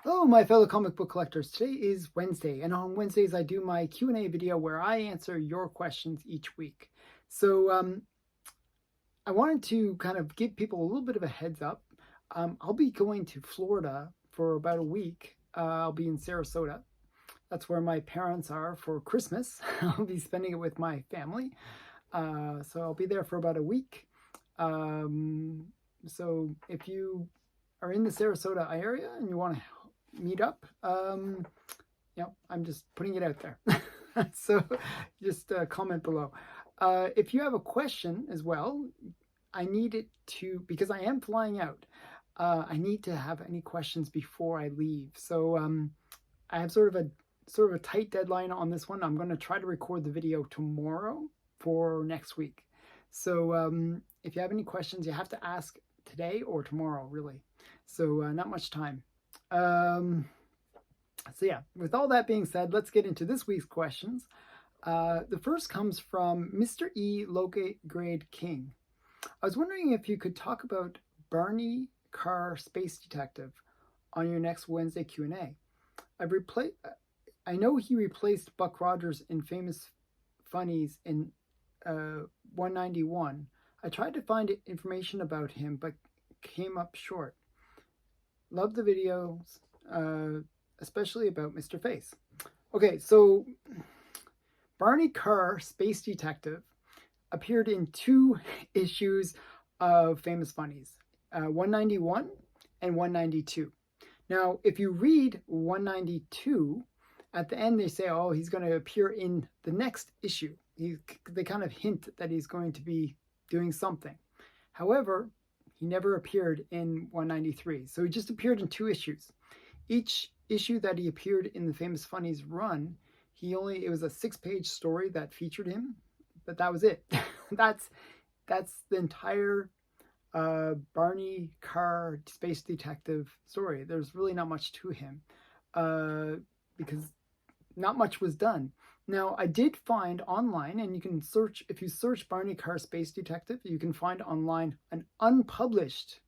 Hello, my fellow comic book collectors. Today is Wednesday, and on Wednesdays I do my Q&A video where I answer your questions each week. So I wanted to kind of give people a little bit of a heads up. I'll be going to Florida for about a week. I'll be in Sarasota. That's where my parents are for Christmas. I'll be spending it with my family. So I'll be there for about a week. So if you are in the Sarasota area and you want to meet up, I'm just putting it out there. So just comment below. If you have a question as well, I need it to, because I am flying out, I need to have any questions before I leave. So I have sort of a tight deadline on this one. I'm going to try to record the video tomorrow for next week. So if you have any questions, you have to ask today or tomorrow, really. So not much time. So yeah, with all that being said, let's get into this week's questions. The first comes from Mr. E. Low-Grade King. I was wondering if you could talk about Barney Carr Space Detective on your next Wednesday Q&A. I know he replaced Buck Rogers in Famous Funnies in 191. I tried to find information about him, but came up short. Love the videos, especially about Mr. Face. Okay, so Barney Carr Space Detective appeared in 2 issues of Famous Funnies, 191 and 192. Now, if you read 192, at the end they say, oh, he's going to appear in the next issue. They kind of hint that he's going to be doing something. However, he never appeared in 193. So he just appeared in 2 issues. Each issue that he appeared in the Famous Funnies run, it was a 6-page story that featured him, but that was it. that's the entire Barney Carr Space Detective story. There's really not much to him because not much was done. Now, I did find online, and you can search, if you search Barney Carr Space Detective, you can find online an unpublished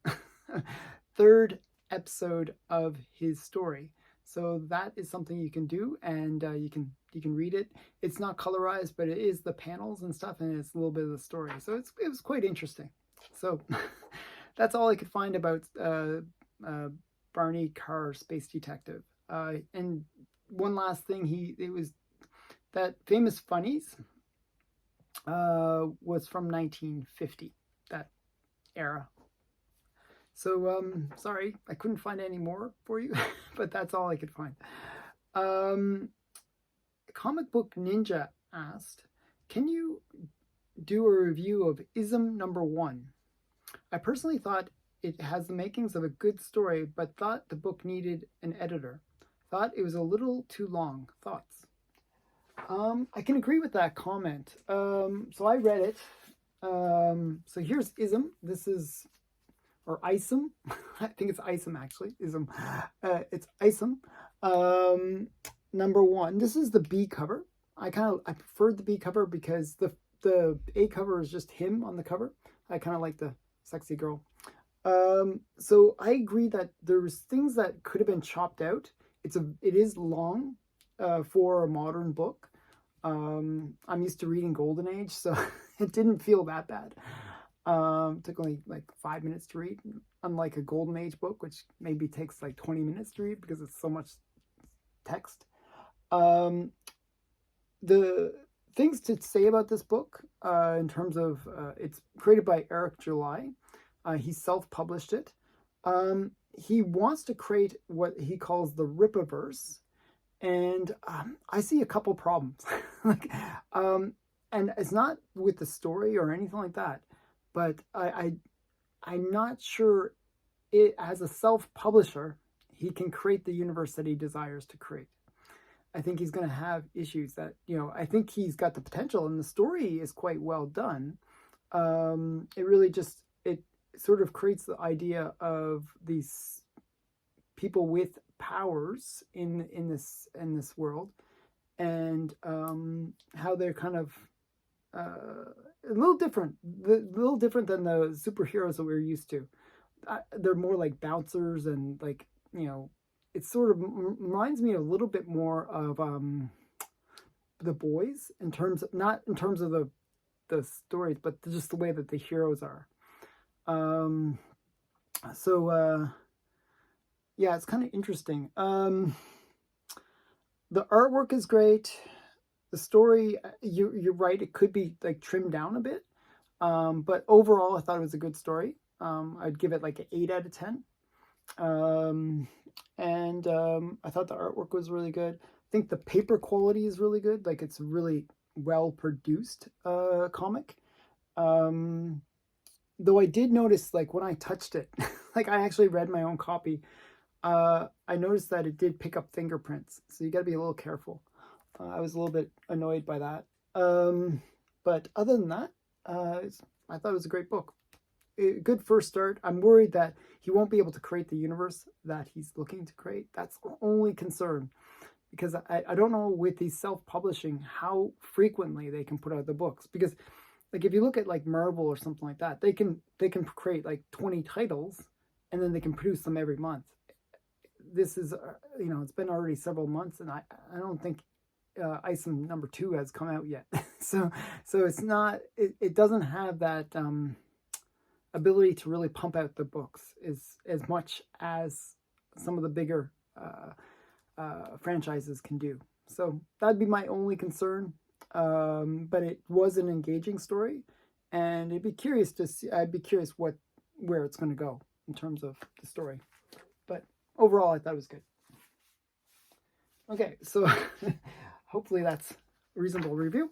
3rd episode of his story. So that is something you can do, and you can read it. It's not colorized, but it is the panels and stuff, and it's a little bit of the story. So it was quite interesting. So that's all I could find about Barney Carr Space Detective. And one last thing, it was that Famous Funnies was from 1950, that era. So sorry, I couldn't find any more for you, but that's all I could find. Comic Book Ninja asked, can you do a review of Isom #1? I personally thought it has the makings of a good story, but thought the book needed an editor. Thought it was a little too long. Thoughts? I can agree with that comment. So I read it. So here's Isom. This is, or Isom. I think it's Isom actually. Isom. It's Isom. #1. This is the B cover. I preferred the B cover because the A cover is just him on the cover. I kind of like the sexy girl. So I agree that there's things that could have been chopped out. It is long for a modern book. I'm used to reading Golden Age, so it didn't feel that bad. It took only like 5 minutes to read, unlike a Golden Age book, which maybe takes like 20 minutes to read because it's so much text. The things to say about this book, in terms of it's created by Eric July. He self-published it. He wants to create what he calls the Rippaverse, and I see a couple problems. And it's not with the story or anything like that, but I'm not sure as a self-publisher he can create the universe that he desires to create. I think he's going to have issues that, I think he's got the potential, and the story is quite well done. It really just, it sort of creates the idea of these people with powers in this world, and how they're kind of a little different than the superheroes that we're used to. They're more like bouncers and like, it sort of reminds me a little bit more of The Boys, in terms of, not in terms of the stories, but just the way that the heroes are. Yeah, it's kind of interesting. The artwork is great. The story, you're right, it could be like trimmed down a bit. But overall, I thought it was a good story. I'd give it like an 8 out of 10. I thought the artwork was really good. I think the paper quality is really good. Like, it's a really well produced comic. Though I did notice, like, when I touched it, like, I actually read my own copy. I noticed that it did pick up fingerprints, so you got to be a little careful. I was a little bit annoyed by that. But other than that, I thought it was a great book. Good first start. I'm worried that he won't be able to create the universe that he's looking to create. That's the only concern, because I don't know with these self-publishing how frequently they can put out the books. Because, like, if you look at like Marvel or something like that, they can create like 20 titles and then they can produce them every month. This is, it's been already several months, and I don't think Isom #2 has come out yet. so it's not, it doesn't have that ability to really pump out the books as much as some of the bigger franchises can do. So that'd be my only concern. But it was an engaging story, and I'd be curious where it's going to go in terms of the story. But overall, I thought it was good. Okay, so hopefully that's a reasonable review.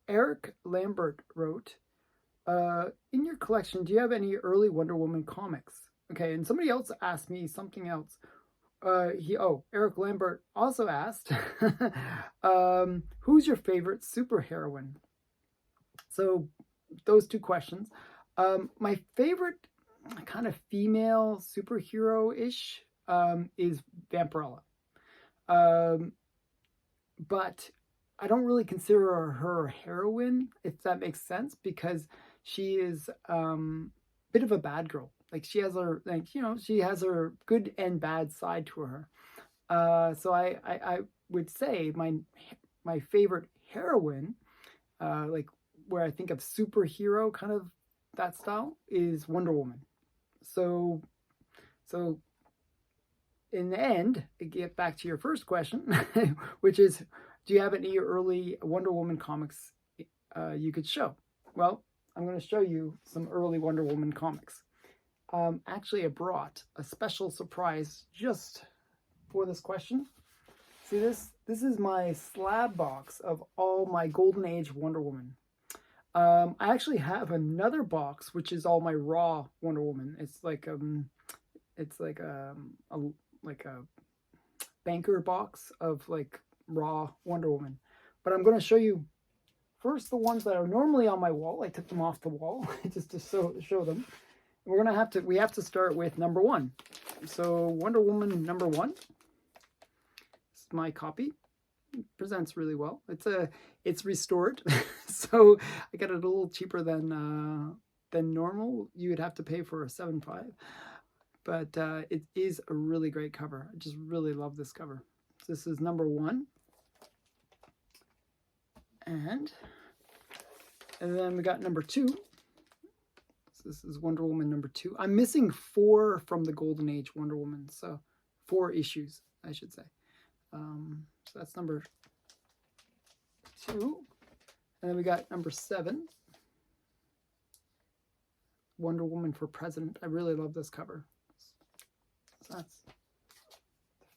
Eric Lambert wrote, in your collection, do you have any early Wonder Woman comics? Okay, and somebody else asked me something else. Eric Lambert also asked, who's your favorite superheroine? So those two questions. My favorite kind of female superhero-ish is Vampirella. But I don't really consider her a heroine, if that makes sense, because she is a bit of a bad girl. Like, she has her good and bad side to her. So I would say my favorite heroine, like where I think of superhero kind of that style, is Wonder Woman. So in the end, to get back to your first question, which is, do you have any early Wonder Woman comics you could show? Well, I'm going to show you some early Wonder Woman comics. Actually, I brought a special surprise just for this question. See this? This is my slab box of all my Golden Age Wonder Woman. I actually have another box which is all my raw Wonder Woman. It's like a banker box of like raw Wonder Woman. But I'm going to show you first the ones that are normally on my wall. I took them off the wall just to show them. We have to start with #1. So Wonder Woman #1. This is my copy. It presents really well. It's restored, so I got it a little cheaper than normal. You would have to pay for a 7.5, but it is a really great cover. I just really love this cover. So this is #1, and then we got #2. This is Wonder Woman #2. I'm missing 4 from the Golden Age Wonder Woman, so 4 issues, I should say. So that's #2. And then we got #7, Wonder Woman for President. I really love this cover. So that's the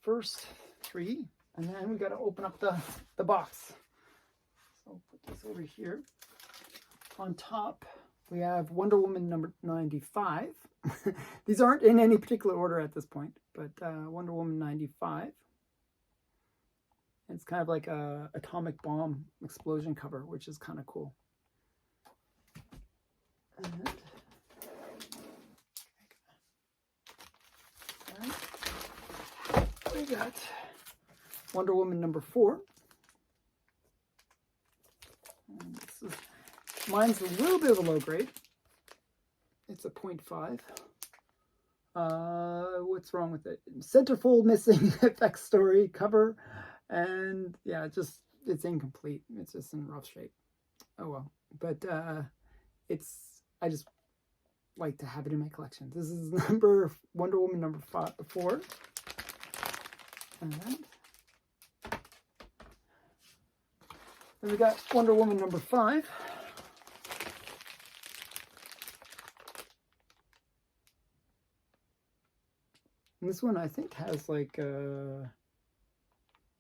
first 3. And then we got to open up the box. So I'll put this over here. On top, we have Wonder Woman #95. These aren't in any particular order at this point, but Wonder Woman 95. It's kind of like a atomic bomb explosion cover, which is kind of cool. And we got Wonder Woman #4. And mine's a little bit of a low grade. It's a 0.5. what's wrong with it? Centerfold missing, effects story, cover, and yeah, it's incomplete. It's just in rough shape. Oh well, but I just like to have it in my collection. This is Wonder Woman number 4, and then we got Wonder Woman number 5. And this one I think has like I'm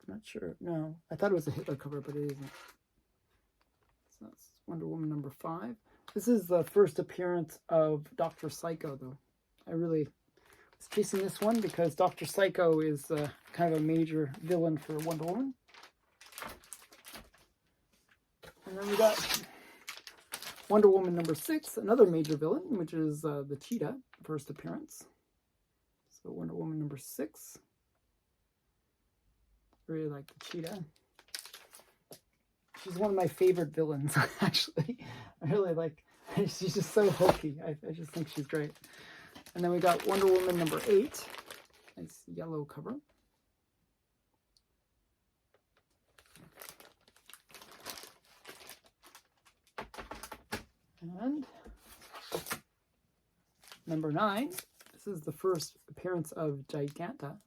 not sure. No, I thought it was a Hitler cover, but it isn't. So that's Wonder Woman number 5. This is the first appearance of Dr. Psycho, though. I really was chasing this one because Dr. Psycho is kind of a major villain for Wonder Woman. And then we got Wonder Woman number 6, another major villain, which is the Cheetah, first appearance. So Wonder Woman number 6. Really like the Cheetah. She's one of my favorite villains, actually. I really like, she's just so hokey. I just think she's great. And then we got Wonder Woman number 8. Nice yellow cover. And number 9. This is the first appearance of Giganta.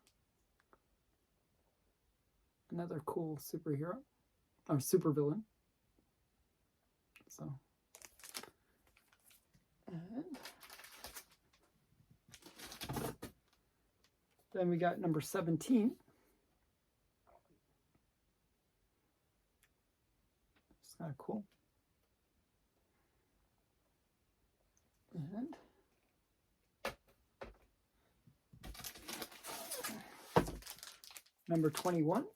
Another cool superhero. Or supervillain. So, and then we got number 17. It's kind of cool. And number 21.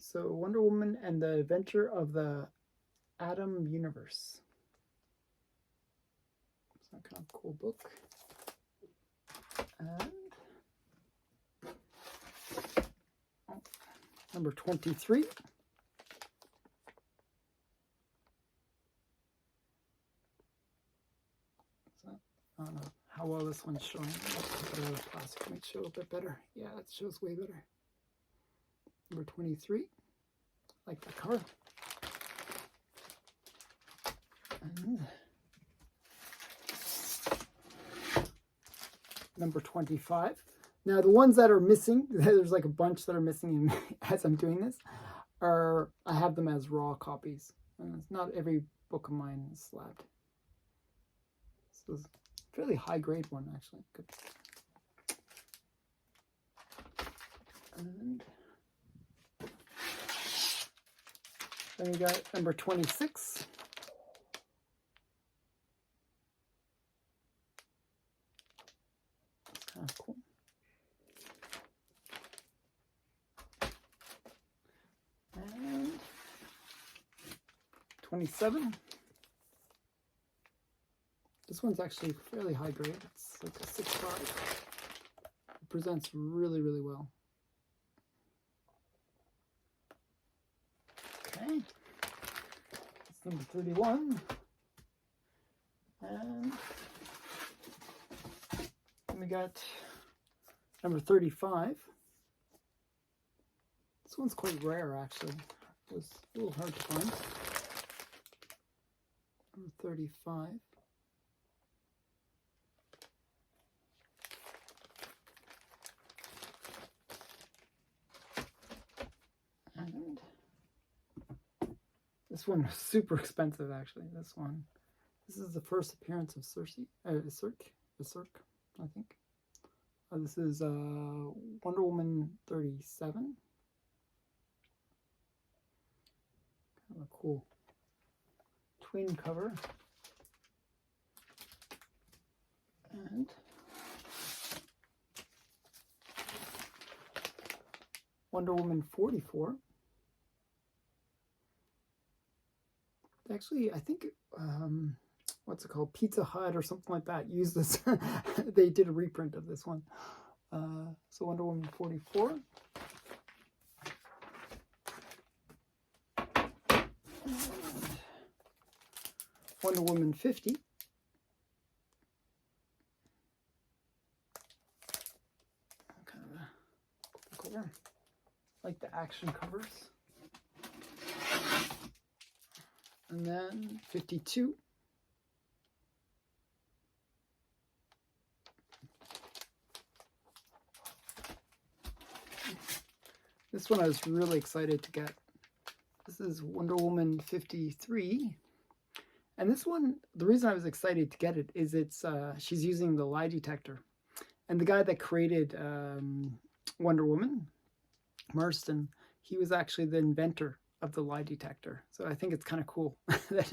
So Wonder Woman and the Adventure of the Atom Universe. It's a kind of cool book. And number 23. So, I don't know how well this one's showing. The plastic might show a bit better. Yeah, it shows way better. Number 23. Like the cover. And number 25. Now the ones that are missing, there's like a bunch that are missing as I'm doing this, I have them as raw copies. And it's not every book of mine is slabbed. So it's a fairly high grade one actually. Good. And then we got number 26. That's kind of cool. And 27. This one's actually fairly high grade. It's like a 6.5. It presents really, really well. Okay, it's number 31, and then we got number 35. This one's quite rare, actually. It was a little hard to find. Number 35. And this one was super expensive, actually. This one. This is the first appearance of Circe, I think. This is Wonder Woman 37. Kind of a cool twin cover. And Wonder Woman 44. Actually, I think, what's it called? Pizza Hut or something like that used this. They did a reprint of this one. So Wonder Woman 44. Wonder Woman 50. Kind of a cover. Like the action covers. And then 52. This one I was really excited to get. This is Wonder Woman 53. And this one, the reason I was excited to get it is she's using the lie detector. And the guy that created Wonder Woman, Marston, he was actually the inventor of the lie detector. So I think it's kind of cool that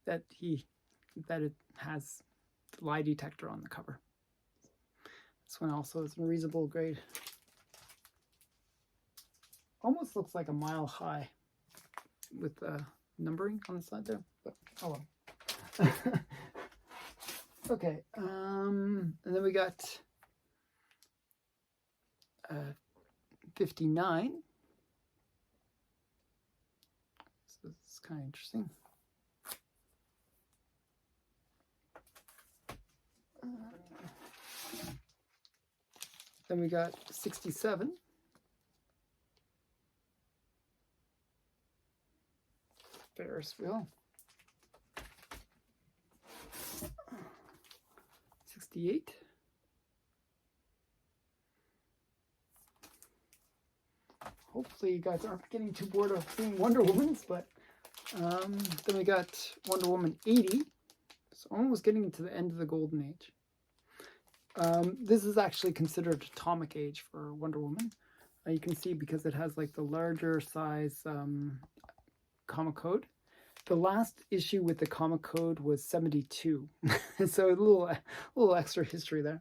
it has the lie detector on the cover. This one also is a reasonable grade. Almost looks like a mile high with numbering on the side there, but oh well. Okay, and then we got 59. So it's kind of interesting. Then we got 67. Ferris wheel. 68. Hopefully you guys aren't getting too bored of seeing Wonder Womans, but then we got Wonder Woman 80. So almost getting into the end of the Golden Age. This is actually considered atomic age for Wonder Woman. You can see because it has like the larger size comic code. The last issue with the comic code was 72. So a little extra history there.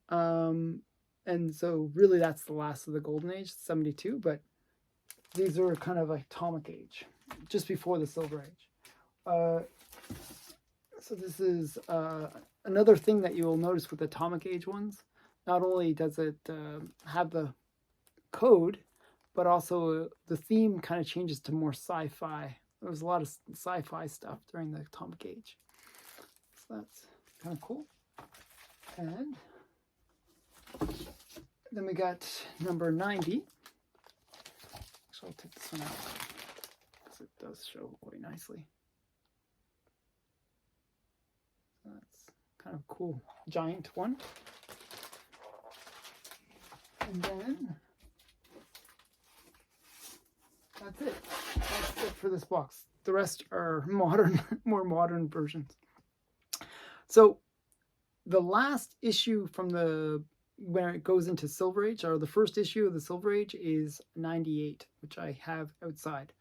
And so really that's the last of the Golden Age, 72, but these are kind of like atomic age, just before the Silver Age. So this is another thing that you will notice with atomic age ones. Not only does it have the code, but also the theme kind of changes to more sci-fi. There was a lot of sci-fi stuff during the atomic age. So that's kind of cool. And then we got number 90. Actually, I'll take this one out because it does show quite nicely. So that's kind of cool, giant one. And then that's it. That's it for this box. The rest are modern, more modern versions. So the last issue from where it goes into Silver Age, or the first issue of the Silver Age, is 98, which I have outside.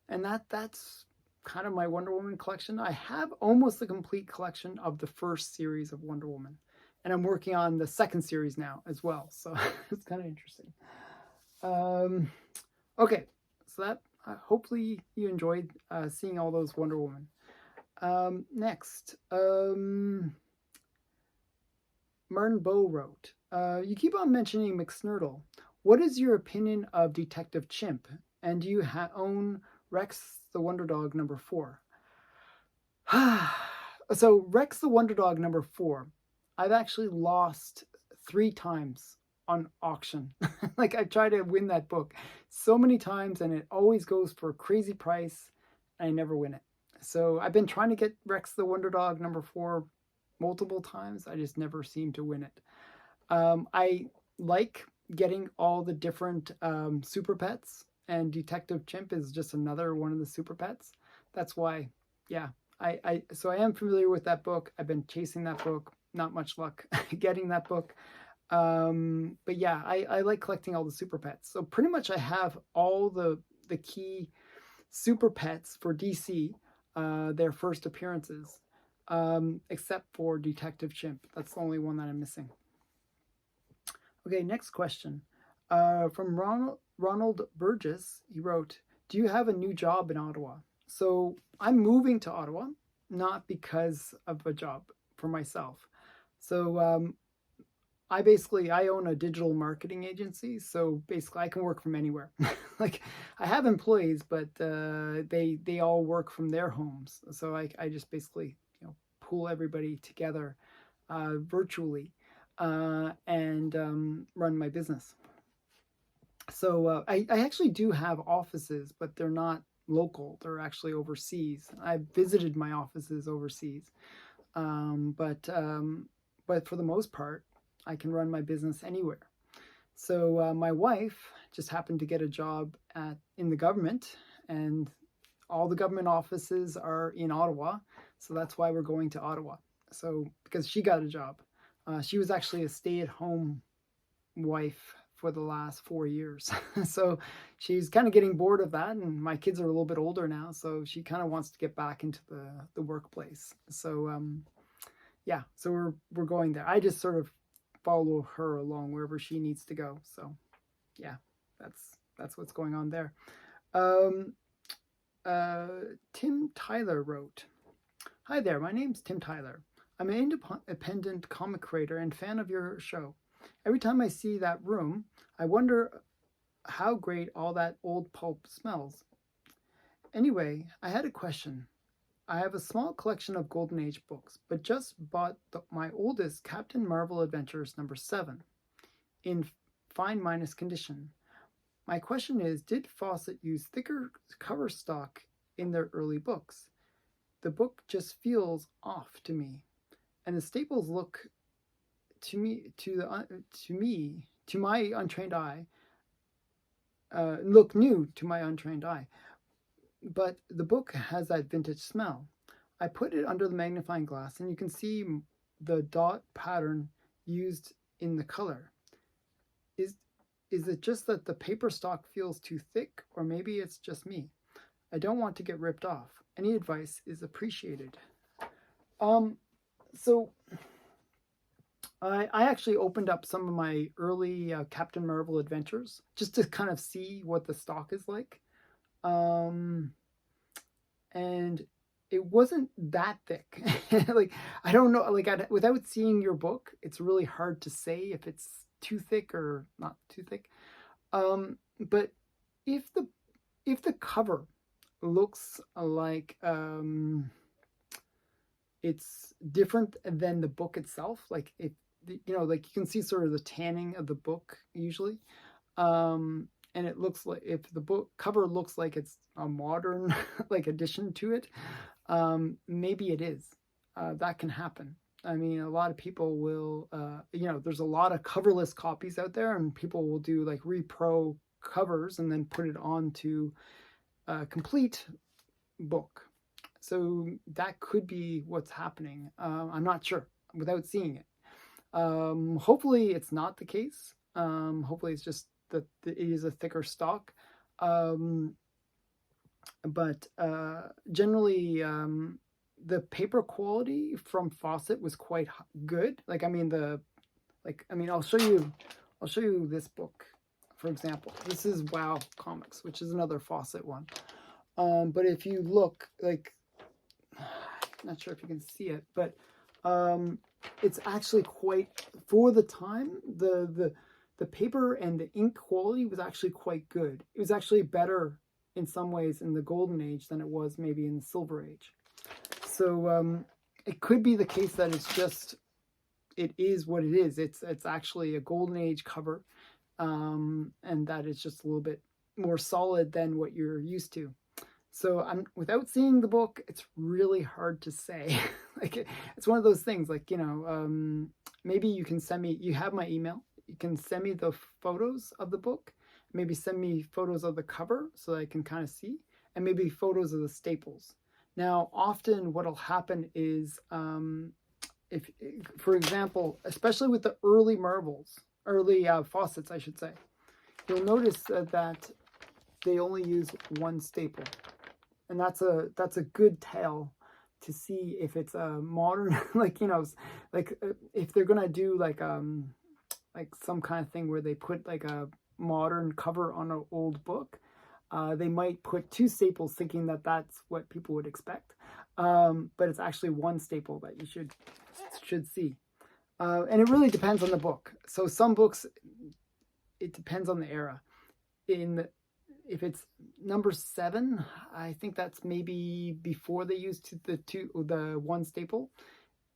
And that's kind of my Wonder Woman collection. I have almost the complete collection of the first series of Wonder Woman. And I'm working on the second series now as well. So it's kind of interesting. Okay, so that hopefully you enjoyed seeing all those Wonder Woman. Next, Martin Bow wrote, you keep on mentioning McSnurdle. What is your opinion of Detective Chimp? And do you own Rex the Wonder Dog number 4? So Rex the Wonder Dog number 4, I've actually lost 3 times on auction. Like I try to win that book so many times and it always goes for a crazy price and I never win it. So I've been trying to get Rex the Wonder Dog number 4 multiple times. I just never seem to win it. I like getting all the different super pets, and Detective Chimp is just another one of the super pets. That's why, yeah, so I am familiar with that book. I've been chasing that book. Not much luck getting that book. But yeah, I like collecting all the super pets. So pretty much I have all the key super pets for DC, their first appearances, except for Detective Chimp. That's the only one that I'm missing. Okay, next question. From Ronald Burgess, he wrote, do you have a new job in Ottawa? So I'm moving to Ottawa, not because of a job, for myself. So I own a digital marketing agency, so basically I can work from anywhere. Like I have employees, but they all work from their homes. So I just basically pull everybody together virtually and run my business. So I actually do have offices, but they're not local. They're actually overseas. I've visited my offices overseas, um, but um, but for the most part, I can run my business anywhere. So my wife just happened to get a job in the government, and all the government offices are in Ottawa. So that's why we're going to Ottawa. So because she got a job, she was actually a stay-at-home wife for the last 4 years. So she's kind of getting bored of that, and my kids are a little bit older now, so she kind of wants to get back into the workplace. So yeah, so we're going there. I just sort of follow her along wherever she needs to go. So yeah, that's what's going on there. Um, uh, Tim Tyler wrote, "Hi there, my name's Tim Tyler. I'm an independent comic creator and fan of your show. Every time I see that room, I wonder how great all that old pulp smells. Anyway, I had a question. I have a small collection of Golden Age books, but just bought my oldest Captain Marvel Adventures number 7 in fine minus condition. My question is, did Fawcett use thicker cover stock in their early books? The book just feels off to me, and the staples look to my untrained eye, look new to my untrained eye. But the book has that vintage smell. I put it under the magnifying glass, and you can see the dot pattern used in the color. Is it just that the paper stock feels too thick, or maybe it's just me? I don't want to get ripped off. Any advice is appreciated." So I actually opened up some of my early Captain Marvel adventures just to kind of see what the stock is like. Um, and it wasn't that thick. Like, I don't know, like, without seeing your book, it's really hard to say if it's too thick or not too thick. But if the cover looks like it's different than the book itself, like if like you can see sort of the tanning of the book usually, and it looks like if the book cover looks like it's a modern like addition to it, maybe it is. That can happen. I mean, a lot of people will, there's a lot of coverless copies out there, and people will do like repro covers and then put it onto a complete book. So that could be what's happening. I'm not sure without seeing it. Hopefully it's not the case. Hopefully it's just that it is a thicker stock. But generally, the paper quality from Fawcett was quite good. Like, I mean, I'll show you this book, for example. This is Wow Comics, which is another Fawcett one. But if you look, like, not sure if you can see it, but it's actually quite, for the time, the paper and the ink quality was actually quite good. It was actually better in some ways in the Golden Age than it was maybe in the Silver Age. So it could be the case that it is what it is. It's actually a Golden Age cover, and that is just a little bit more solid than what you're used to. So without seeing the book, it's really hard to say. Like it's one of those things. Like maybe you can send me. You have my email. You can send me the photos of the book. Maybe send me photos of the cover so that I can kind of see, and maybe photos of the staples. Now, often what'll happen is, if, for example, especially with the early Marvels, early Fawcett's, I should say, you'll notice that they only use one staple. And that's a good tell to see if it's a modern, like, if they're gonna do like some kind of thing where they put like a modern cover on an old book, they might put two staples thinking that that's what people would expect, but it's actually one staple that you should see. And it really depends on the book. So some books, it depends on the era. If it's number 7, I think that's maybe before they used the one staple.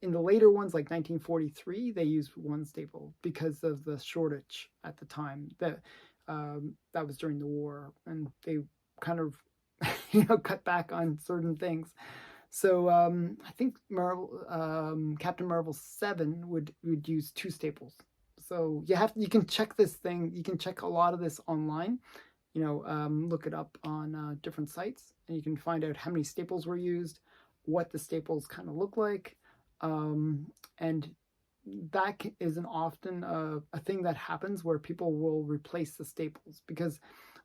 In the later ones, like 1943, they used one staple because of the shortage at the time. That was during the war, and they kind of cut back on certain things. So I think Captain Marvel 7 would use 2 staples. So you can check this thing. You can check a lot of this online. Look it up on different sites, and you can find out how many staples were used, what the staples kind of look like, and that isn't often a thing that happens where people will replace the staples, because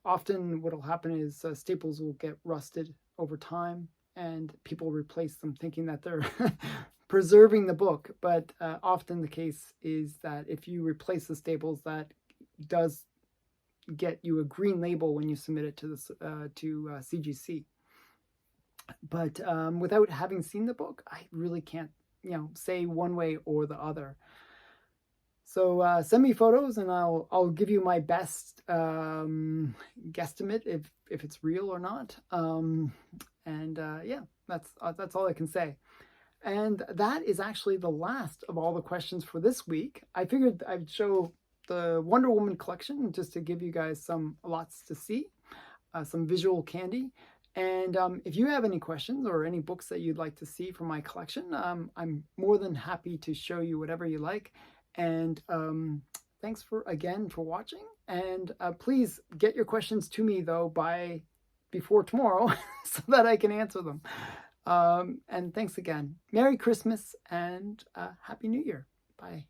often what will happen is staples will get rusted over time and people replace them thinking that they're preserving the book. But often the case is that if you replace the staples, that does get you a green label when you submit it to CGC. But without having seen the book, I really can't say one way or the other. So send me photos and I'll give you my best guesstimate if it's real or not. Yeah, that's all I can say. And that is actually the last of all the questions for this week. I figured I'd show the Wonder Woman collection just to give you guys lots to see, some visual candy. And if you have any questions or any books that you'd like to see from my collection, I'm more than happy to show you whatever you like. And thanks again for watching. And please get your questions to me though before tomorrow so that I can answer them. And thanks again. Merry Christmas and Happy New Year. Bye.